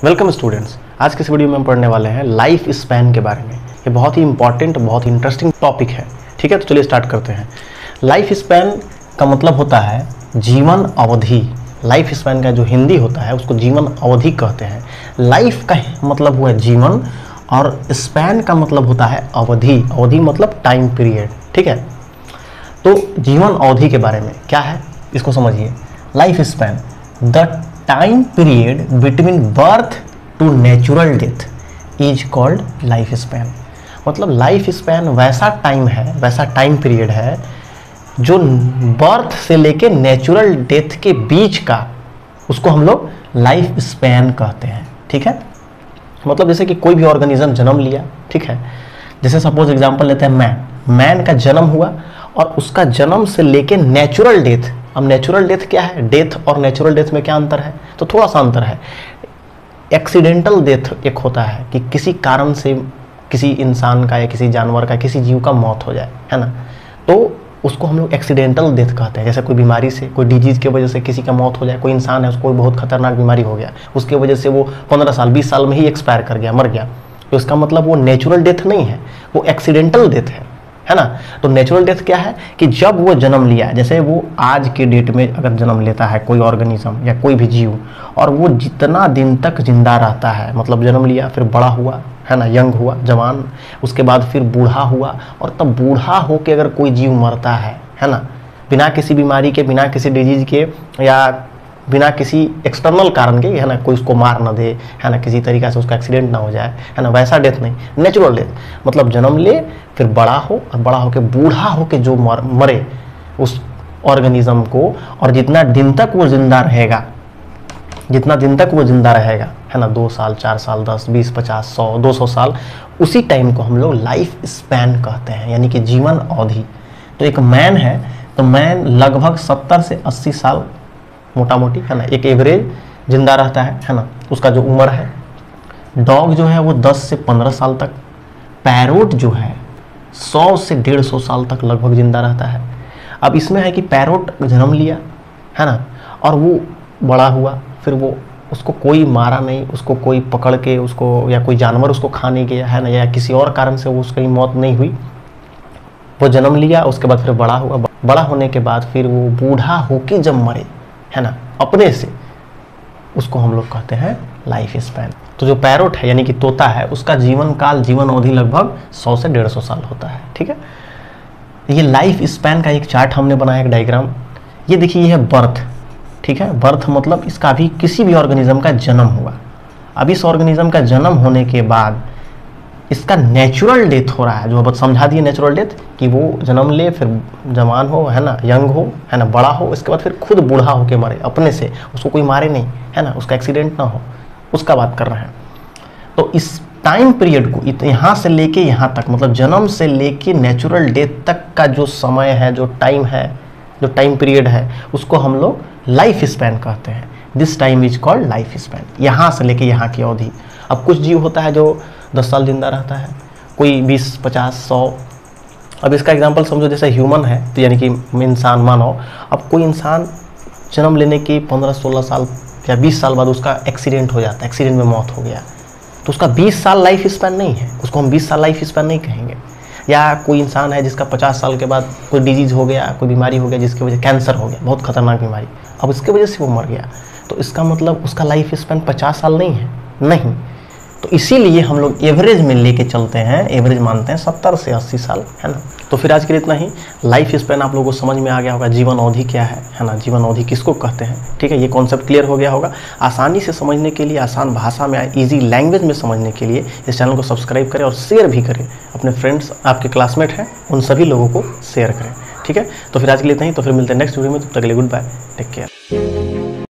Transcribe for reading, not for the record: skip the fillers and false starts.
Welcome students. आज के इस वीडियो में हम पढ़ने वाले हैं लाइफ स्पैन के बारे में। ये बहुत ही इंपॉर्टेंट, बहुत ही इंटरेस्टिंग टॉपिक है। ठीक है, तो चलिए स्टार्ट करते हैं। लाइफ स्पैन का मतलब होता है जीवन अवधि। लाइफ स्पैन का जो हिंदी होता है उसको जीवन अवधि कहते हैं। लाइफ का मतलब हुआ जीवन और स्पैन का मतलब होता है अवधि। अवधि मतलब टाइम पीरियड। ठीक है, तो जीवन अवधि के बारे में क्या है इसको समझिए। Life span the time period between birth to natural death is called life span. मतलब लाइफ स्पैन वैसा टाइम है, वैसा टाइम पीरियड है जो बर्थ से लेके नेचुरल डेथ के बीच का, उसको हम लोग लाइफ स्पैन कहते हैं। ठीक है, मतलब जैसे कि कोई भी ऑर्गेनिज्म जन्म लिया, ठीक है, जैसे सपोज एग्जांपल लेते हैं मैन का जन्म हुआ और उसका जन्म से लेके नेचुरल डेथ। अब नेचुरल डेथ क्या है, डेथ और नेचुरल डेथ में क्या अंतर है, तो थोड़ा सा अंतर है। एक्सीडेंटल डेथ एक होता है कि किसी कारण से किसी इंसान का या किसी जानवर का, किसी जीव का मौत हो जाए, है ना, तो उसको हम लोग एक्सीडेंटल डेथ कहते हैं। जैसे कोई बीमारी से, कोई डिजीज की वजह से किसी का मौत हो जाए, कोई इंसान है उसको बहुत खतरनाक बीमारी हो गया, उसकी वजह से वो 15 साल 20 साल में ही एक्सपायर कर गया, मर गया, तो इसका मतलब वो नेचुरल डेथ नहीं है, वो एक्सीडेंटल डेथ है ना। तो नेचुरल डेथ क्या है कि जब वो जन्म लिया, जैसे वो आज के डेट में अगर जन्म लेता है कोई ऑर्गेनिज्म या कोई भी जीव, और वो जितना दिन तक जिंदा रहता है, मतलब जन्म लिया फिर बड़ा हुआ, है ना, यंग हुआ, जवान, उसके बाद फिर बूढ़ा हुआ, और तब बूढ़ा होके अगर कोई जीव मरता है ना, बिना किसी बीमारी के, बिना किसी डिजीज के, या बिना किसी एक्सटर्नल कारण के, है ना, कोई उसको मार ना दे, है ना, किसी तरीका से उसका एक्सीडेंट ना हो जाए, है ना, वैसा डेथ नहीं। नेचुरल डेथ मतलब जन्म ले फिर बड़ा हो, और बड़ा होके बूढ़ा होके जो मरे उस ऑर्गेनिज्म को, और जितना दिन तक वो जिंदा रहेगा, जितना दिन तक वो जिंदा रहेगा, है ना, 2 साल 4 साल 10 20 50 100 200 साल, उसी टाइम को हम लोग लाइफ स्पैन कहते हैं, यानी कि जीवन अवधि। तो एक मैन है तो मैन लगभग 70 से 80 साल मोटा मोटी, है ना, एक एवरेज जिंदा रहता है ना, उसका जो उम्र है। डॉग जो है वो 10 से 15 साल तक, पैरोट जो है 100 से 150 साल तक लगभग जिंदा रहता है। अब इसमें है कि पैरोट जन्म लिया, है ना, और वो बड़ा हुआ, फिर वो उसको कोई मारा नहीं, उसको कोई पकड़ के उसको, या कोई जानवर उसको खाने गया, है ना, या किसी और कारण से वो उसकी मौत नहीं हुई, वो जन्म लिया, उसके बाद फिर बड़ा हुआ। बड़ा होने के बाद फिर वो बूढ़ा होके जब मरे, है ना, अपने से, उसको हम लोग कहते हैं लाइफ स्पैन। तो जो पैरोट है यानी कि तोता है, उसका जीवन काल, जीवन अवधि लगभग 100 से 150 साल होता है। ठीक है, ये लाइफ स्पैन का एक चार्ट हमने बनाया, एक डायग्राम। ये देखिए, ये है बर्थ। ठीक है, बर्थ मतलब इसका भी किसी भी ऑर्गेनिज्म का जन्म हुआ। अब इस ऑर्गेनिज्म का जन्म होने के बाद इसका नेचुरल डेथ हो रहा है, जो अब समझा दिए नेचुरल डेथ, कि वो जन्म ले फिर जवान हो, है ना, यंग हो, है ना, बड़ा हो, इसके बाद फिर खुद बूढ़ा होके मरे अपने से, उसको कोई मारे नहीं, है ना, उसका एक्सीडेंट ना हो, उसका बात कर रहे हैं। तो इस टाइम पीरियड को यहाँ से लेके यहाँ तक, मतलब जन्म से लेके नेचुरल डेथ तक का जो समय है, जो टाइम है, जो टाइम पीरियड है, उसको हम लोग लाइफ स्पैन कहते हैं। This time is called life span, यहाँ से लेके यहाँ की अवधि। अब कुछ जीव होता है जो 10 साल जिंदा रहता है, कोई 20 50 100। अब इसका एग्जांपल समझो, जैसे ह्यूमन है, तो यानी कि इंसान, मानव। अब कोई इंसान जन्म लेने के 15-16 साल या 20 साल बाद उसका एक्सीडेंट हो जाता है, एक्सीडेंट में मौत हो गया, तो उसका 20 साल लाइफ स्पैन नहीं है, उसको हम 20 साल लाइफ स्पैन नहीं कहेंगे। या कोई इंसान है जिसका 50 साल के बाद कोई डिजीज़ हो गया, कोई बीमारी हो गया, जिसकी वजह कैंसर हो गया, बहुत खतरनाक बीमारी, अब उसकी वजह से वो मर गया, तो इसका मतलब उसका लाइफ स्पैन 50 साल नहीं है, नहीं। तो इसीलिए हम लोग एवरेज में लेके चलते हैं, एवरेज मानते हैं 70 से 80 साल, है ना। तो फिर आज के लिए इतना ही। लाइफ स्पैन आप लोगों को समझ में आ गया होगा, जीवन अवधि क्या है ना, जीवन अवधि किसको कहते हैं। ठीक है, ये कॉन्सेप्ट क्लियर हो गया होगा। आसानी से समझने के लिए, आसान भाषा में, ईजी लैंग्वेज में समझने के लिए इस चैनल को सब्सक्राइब करें और शेयर भी करें, अपने फ्रेंड्स, आपके क्लासमेट हैं उन सभी लोगों को शेयर करें। ठीक है, तो फिर आज के लिए इतना ही। तो फिर मिलते हैं नेक्स्ट वीडियो में, तब तक के लिए गुड बाय, टेक केयर।